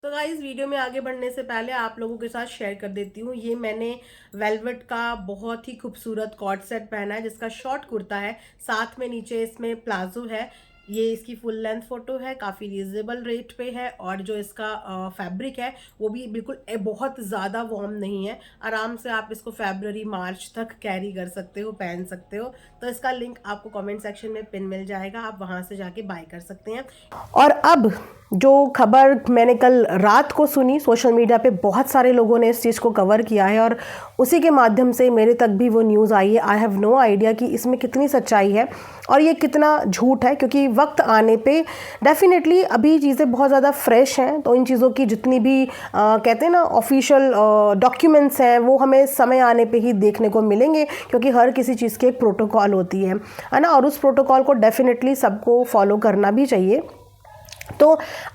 तो guys video में आगे बढ़ने से पहले आप लोगों के साथ शेयर कर देती हूँ। ये मैंने वेलवेट का बहुत ही खूबसूरत कॉर्ड सेट पहना है जिसका शॉर्ट कुर्ता है, साथ में नीचे इसमें प्लाजो है। ये इसकी फुल लेंथ फोटो है, काफ़ी रीजनेबल रेट पे है और जो इसका फैब्रिक है वो भी बिल्कुल बहुत ज़्यादा वार्म नहीं है। आराम से आप इसको फरवरी मार्च तक कैरी कर सकते हो, पहन सकते हो। तो इसका लिंक आपको कमेंट सेक्शन में पिन मिल जाएगा, आप वहाँ से जाके बाय कर सकते हैं। और अब जो खबर मैंने कल रात को सुनी, सोशल मीडिया पे बहुत सारे लोगों ने इस चीज़ को कवर किया है और उसी के माध्यम से मेरे तक भी वो न्यूज़ आई है। आई हैव नो आइडिया कि इसमें कितनी सच्चाई है और ये कितना झूठ है, क्योंकि वक्त आने पे डेफिनेटली अभी चीज़ें बहुत ज़्यादा फ्रेश हैं। तो इन चीज़ों की जितनी भी कहते हैं ना ऑफिशियल डॉक्यूमेंट्स हैं वो हमें समय आने पे ही देखने को मिलेंगे, क्योंकि हर किसी चीज़ की एक प्रोटोकॉल होती है ना, और उस प्रोटोकॉल को डेफिनेटली सबको फॉलो करना भी चाहिए। तो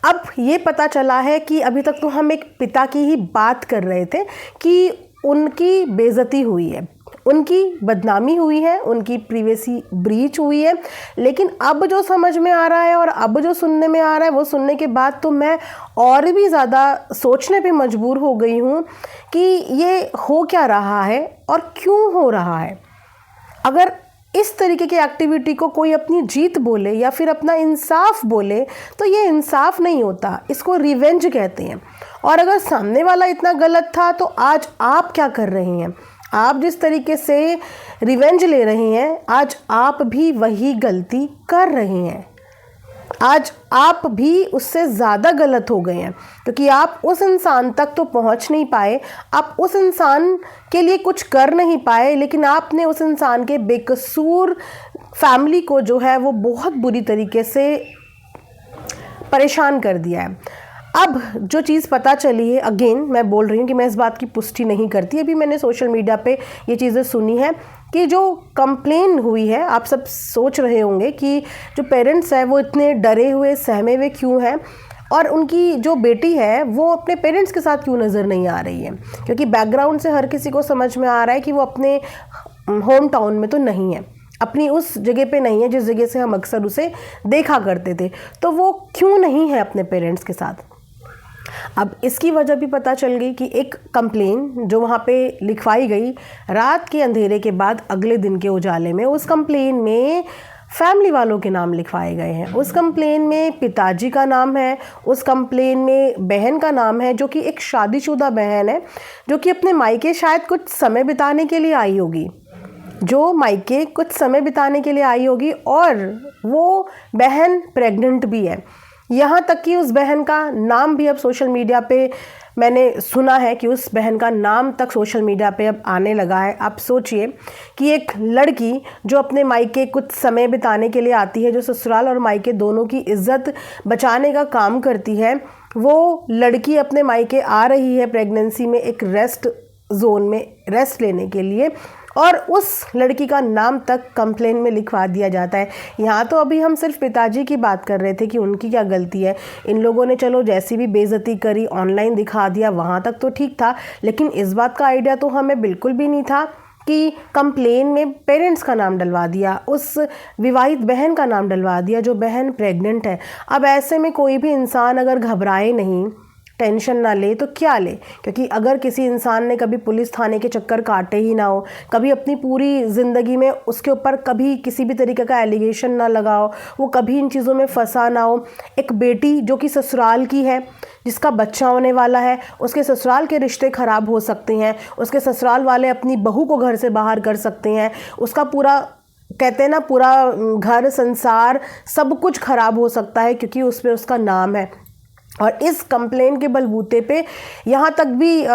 अब ये पता चला है कि अभी तक तो हम एक पिता की ही बात कर रहे थे कि उनकी बेइज्जती हुई है, उनकी बदनामी हुई है, उनकी प्रीवेसी ब्रीच हुई है। लेकिन अब जो समझ में आ रहा है और अब जो सुनने में आ रहा है, वो सुनने के बाद तो मैं और भी ज़्यादा सोचने पे मजबूर हो गई हूँ कि ये हो क्या रहा है और क्यों हो रहा है। अगर इस तरीके की एक्टिविटी को कोई अपनी जीत बोले या फिर अपना इंसाफ बोले तो ये इंसाफ नहीं होता, इसको रिवेंज कहते हैं। और अगर सामने वाला इतना गलत था तो आज आप क्या कर रहे हैं? आप जिस तरीके से रिवेंज ले रहे हैं, आज आप भी वही गलती कर रहे हैं। आज आप भी उससे ज़्यादा गलत हो गए हैं, क्योंकि आप उस इंसान तक तो पहुंच नहीं पाए, आप उस इंसान के लिए कुछ कर नहीं पाए, लेकिन आपने उस इंसान के बेकसूर फैमिली को जो है वो बहुत बुरी तरीके से परेशान कर दिया है। अब जो चीज़ पता चली है, अगेन मैं बोल रही हूँ कि मैं इस बात की पुष्टि नहीं करती, अभी मैंने सोशल मीडिया पे ये चीज़ें सुनी है कि जो कंप्लेन हुई है, आप सब सोच रहे होंगे कि जो पेरेंट्स हैं वो इतने डरे हुए सहमे हुए क्यों हैं और उनकी जो बेटी है वो अपने पेरेंट्स के साथ क्यों नज़र नहीं आ रही है। क्योंकि बैकग्राउंड से हर किसी को समझ में आ रहा है कि वो अपने होम टाउन में तो नहीं है, अपनी उस जगह पे नहीं है जिस जगह से हम अक्सर उसे देखा करते थे। तो वो क्यों नहीं है अपने पेरेंट्स के साथ? अब इसकी वजह भी पता चल गई कि एक कंप्लेन जो वहाँ पे लिखवाई गई रात के अंधेरे के बाद अगले दिन के उजाले में, उस कंप्लेन में फैमिली वालों के नाम लिखवाए गए हैं। उस कंप्लेन में पिताजी का नाम है, उस कंप्लेन में बहन का नाम है जो कि एक शादीशुदा बहन है, जो कि अपने मायके शायद कुछ समय बिताने के लिए आई होगी, जो मायके कुछ समय बिताने के लिए आई होगी, और वो बहन प्रेग्नेंट भी है। यहाँ तक कि उस बहन का नाम भी अब सोशल मीडिया पे मैंने सुना है कि उस बहन का नाम तक सोशल मीडिया पे अब आने लगा है। आप सोचिए कि एक लड़की जो अपने मायके कुछ समय बिताने के लिए आती है, जो ससुराल और मायके दोनों की इज्जत बचाने का काम करती है, वो लड़की अपने मायके आ रही है प्रेगनेंसी में एक रेस्ट जोन में रेस्ट लेने के लिए, और उस लड़की का नाम तक कंप्लेन में लिखवा दिया जाता है। यहाँ तो अभी हम सिर्फ पिताजी की बात कर रहे थे कि उनकी क्या गलती है। इन लोगों ने चलो जैसी भी बेइज्जती करी, ऑनलाइन दिखा दिया, वहाँ तक तो ठीक था, लेकिन इस बात का आइडिया तो हमें बिल्कुल भी नहीं था कि कंप्लेन में पेरेंट्स का नाम डलवा दिया, उस विवाहित बहन का नाम डलवा दिया जो बहन प्रेग्नेंट है। अब ऐसे में कोई भी इंसान अगर घबराए नहीं, टेंशन ना ले तो क्या ले, क्योंकि अगर किसी इंसान ने कभी पुलिस थाने के चक्कर काटे ही ना हो, कभी अपनी पूरी ज़िंदगी में उसके ऊपर कभी किसी भी तरीके का एलिगेशन ना लगा हो, वो कभी इन चीज़ों में फंसा ना हो, एक बेटी जो कि ससुराल की है, जिसका बच्चा होने वाला है, उसके ससुराल के रिश्ते ख़राब हो सकते हैं, उसके ससुराल वाले अपनी बहू को घर से बाहर कर सकते हैं, उसका पूरा कहते हैं ना पूरा घर संसार सब कुछ ख़राब हो सकता है, क्योंकि उस पर उसका नाम है। और इस कंप्लेन के बलबूते पे यहाँ तक भी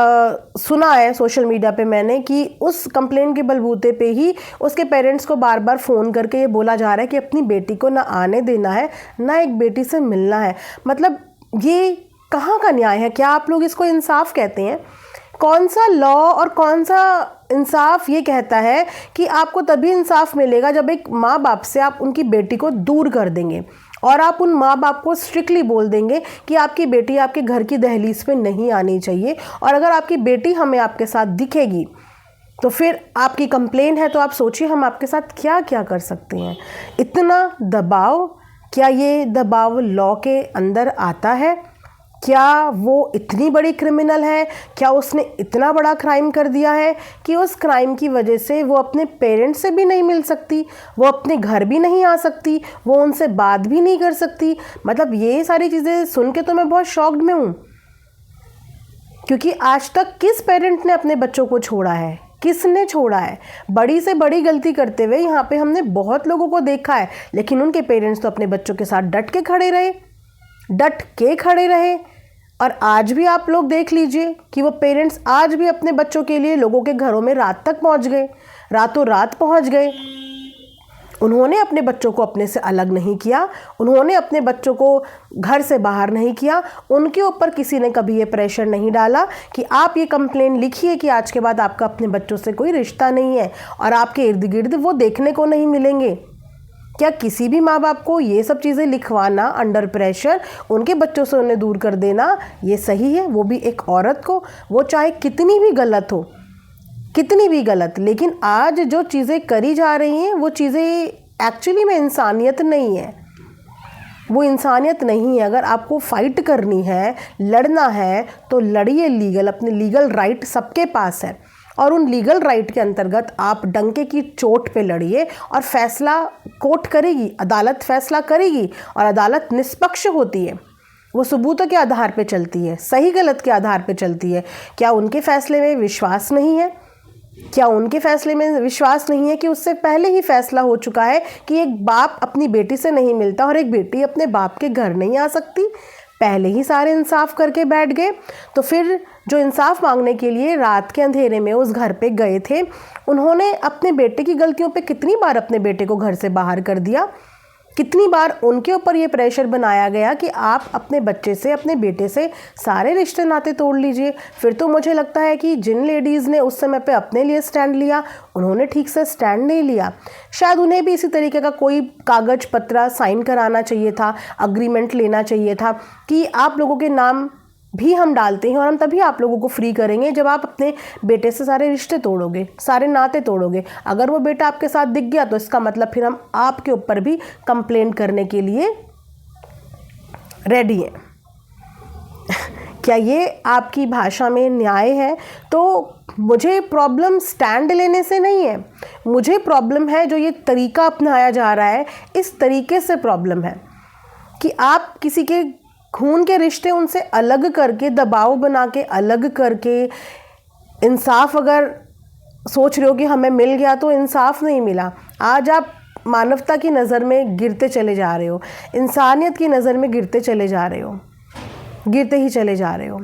सुना है सोशल मीडिया पे मैंने कि उस कंप्लेन के बलबूते पे ही उसके पेरेंट्स को बार बार फ़ोन करके ये बोला जा रहा है कि अपनी बेटी को ना आने देना है, ना एक बेटी से मिलना है। मतलब ये कहाँ का न्याय है? क्या आप लोग इसको इंसाफ कहते हैं? कौन सा लॉ और कौन सा इंसाफ ये कहता है कि आपको तभी इंसाफ मिलेगा जब एक माँ बाप से आप उनकी बेटी को दूर कर देंगे और आप उन माँ बाप को स्ट्रिक्टली बोल देंगे कि आपकी बेटी आपके घर की दहलीज पे नहीं आनी चाहिए, और अगर आपकी बेटी हमें आपके साथ दिखेगी तो फिर आपकी कंप्लेन है, तो आप सोचिए हम आपके साथ क्या क्या कर सकते हैं। इतना दबाव, क्या ये दबाव लॉ के अंदर आता है? क्या वो इतनी बड़ी क्रिमिनल है? क्या उसने इतना बड़ा क्राइम कर दिया है कि उस क्राइम की वजह से वो अपने पेरेंट्स से भी नहीं मिल सकती, वो अपने घर भी नहीं आ सकती, वो उनसे बात भी नहीं कर सकती? मतलब ये सारी चीज़ें सुन के तो मैं बहुत शॉक्ड में हूँ, क्योंकि आज तक किस पेरेंट ने अपने बच्चों को छोड़ा है? किसने छोड़ा है? बड़ी से बड़ी गलती करते हुए यहाँ पे हमने बहुत लोगों को देखा है, लेकिन उनके पेरेंट्स तो अपने बच्चों के साथ डट के खड़े रहे। और आज भी आप लोग देख लीजिए कि वो पेरेंट्स आज भी अपने बच्चों के लिए लोगों के घरों में रात तक पहुंच गए, रातों रात पहुंच गए। उन्होंने अपने बच्चों को अपने से अलग नहीं किया, उन्होंने अपने बच्चों को घर से बाहर नहीं किया, उनके ऊपर किसी ने कभी ये प्रेशर नहीं डाला कि आप ये कंप्लेन लिखिए कि आज के बाद आपका अपने बच्चों से कोई रिश्ता नहीं है और आपके इर्द गिर्द वो देखने को नहीं मिलेंगे। क्या किसी भी माँ बाप को ये सब चीज़ें लिखवाना अंडर प्रेशर, उनके बच्चों से उन्हें दूर कर देना, ये सही है? वो भी एक औरत को, वो चाहे कितनी भी गलत हो, कितनी भी गलत, लेकिन आज जो चीज़ें करी जा रही हैं वो चीज़ें एक्चुअली में इंसानियत नहीं है। वो इंसानियत नहीं है। अगर आपको फाइट करनी है, लड़ना है, तो लड़िए लीगल, अपने लीगल राइट सबके पास है और उन लीगल राइट के अंतर्गत आप डंके की चोट पे लड़िए और फैसला कोर्ट करेगी, अदालत फैसला करेगी और अदालत निष्पक्ष होती है। वो सबूतों के आधार पे चलती है, सही गलत के आधार पे चलती है। क्या उनके फैसले में विश्वास नहीं है? क्या उनके फैसले में विश्वास नहीं है कि उससे पहले ही फैसला हो चुका है कि एक बाप अपनी बेटी से नहीं मिलता और एक बेटी अपने बाप के घर नहीं आ सकती? पहले ही सारे इंसाफ करके बैठ गए। तो फिर जो इंसाफ मांगने के लिए रात के अंधेरे में उस घर पे गए थे, उन्होंने अपने बेटे की गलतियों पे कितनी बार अपने बेटे को घर से बाहर कर दिया, कितनी बार उनके ऊपर ये प्रेशर बनाया गया कि आप अपने बच्चे से, अपने बेटे से सारे रिश्ते नाते तोड़ लीजिए। फिर तो मुझे लगता है कि जिन लेडीज़ ने उस समय पे अपने लिए स्टैंड लिया, उन्होंने ठीक से स्टैंड नहीं लिया। शायद उन्हें भी इसी तरीके का कोई कागज पत्र साइन कराना चाहिए था, अग्रीमेंट लेना चाहिए था कि आप लोगों के नाम भी हम डालते हैं और हम तभी आप लोगों को फ्री करेंगे जब आप अपने बेटे से सारे रिश्ते तोड़ोगे, सारे नाते तोड़ोगे। अगर वो बेटा आपके साथ दिख गया तो इसका मतलब फिर हम आपके ऊपर भी कंप्लेंट करने के लिए रेडी हैं। क्या ये आपकी भाषा में न्याय है? तो मुझे प्रॉब्लम स्टैंड लेने से नहीं है, मुझे प्रॉब्लम है जो ये तरीका अपनाया जा रहा है, इस तरीके से प्रॉब्लम है कि आप किसी के खून के रिश्ते उनसे अलग करके, दबाव बना के अलग करके, इंसाफ अगर सोच रहे हो कि हमें मिल गया तो इंसाफ नहीं मिला। आज आप मानवता की नज़र में गिरते चले जा रहे हो, इंसानियत की नज़र में गिरते चले जा रहे हो, गिरते ही चले जा रहे हो।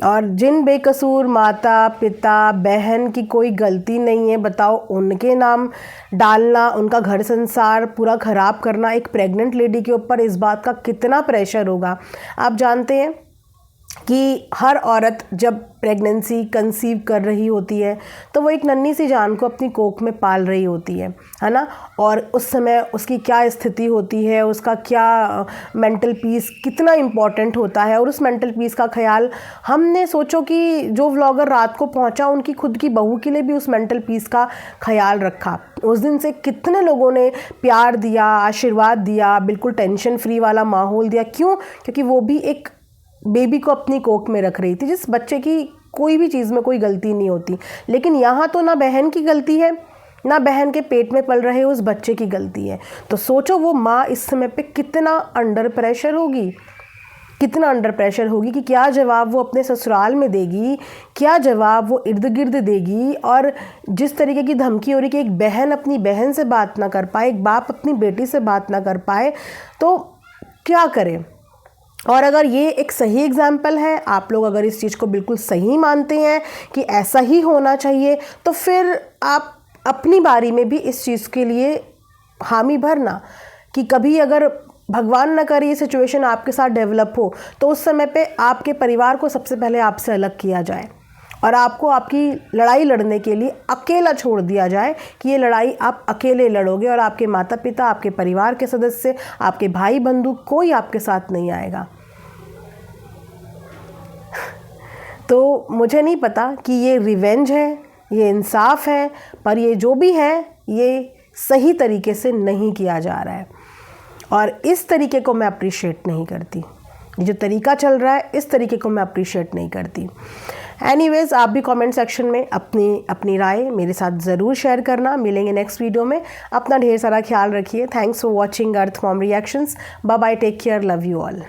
और जिन बेकसूर माता पिता बहन की कोई गलती नहीं है, बताओ, उनके नाम डालना, उनका घर संसार पूरा ख़राब करना एक प्रेग्नेंट लेडी के ऊपर, इस बात का कितना प्रेशर होगा। आप जानते हैं कि हर औरत जब प्रेगनेंसी कंसीव कर रही होती है तो वो एक नन्ही सी जान को अपनी कोख में पाल रही होती है ना। और उस समय उसकी क्या स्थिति होती है, उसका क्या मेंटल पीस कितना इम्पॉर्टेंट होता है। और उस मेंटल पीस का ख्याल हमने सोचो कि जो व्लॉगर रात को पहुंचा, उनकी खुद की बहू के लिए भी उस मेंटल पीस का ख्याल रखा। उस दिन से कितने लोगों ने प्यार दिया, आशीर्वाद दिया, बिल्कुल टेंशन फ्री वाला माहौल दिया। क्यों? क्योंकि वो भी एक बेबी को अपनी कोख में रख रही थी, जिस बच्चे की कोई भी चीज़ में कोई गलती नहीं होती। लेकिन यहाँ तो ना बहन की गलती है, ना बहन के पेट में पल रहे उस बच्चे की गलती है। तो सोचो वो माँ इस समय पे कितना अंडर प्रेशर होगी, कितना अंडर प्रेशर होगी कि क्या जवाब वो अपने ससुराल में देगी, क्या जवाब वो इर्द गिर्द देगी। और जिस तरीके की धमकी हो रही कि एक बहन अपनी बहन से बात ना कर पाए, एक बाप अपनी बेटी से बात ना कर पाए, तो क्या करें। और अगर ये एक सही एग्जाम्पल है, आप लोग अगर इस चीज़ को बिल्कुल सही मानते हैं कि ऐसा ही होना चाहिए, तो फिर आप अपनी बारी में भी इस चीज़ के लिए हामी भरना कि कभी अगर भगवान न करे ये सिचुएशन आपके साथ डेवलप हो, तो उस समय पे आपके परिवार को सबसे पहले आपसे अलग किया जाए और आपको आपकी लड़ाई लड़ने के लिए अकेला छोड़ दिया जाए कि ये लड़ाई आप अकेले लड़ोगे और आपके माता पिता, आपके परिवार के सदस्य, आपके भाई बंधु, कोई आपके साथ नहीं आएगा। तो मुझे नहीं पता कि ये रिवेंज है, ये इंसाफ है, पर ये जो भी है ये सही तरीके से नहीं किया जा रहा है और इस तरीके को मैं अप्रिशिएट नहीं करती। ये जो तरीका चल रहा है इस तरीके को मैं अप्रिशिएट नहीं करती। एनीवेज, आप भी कमेंट सेक्शन में अपनी राय मेरे साथ ज़रूर शेयर करना। मिलेंगे नेक्स्ट वीडियो में। अपना ढेर सारा ख्याल रखिए। Thanks for watching Earth Mom Reactions. Bye bye, take care, love you all.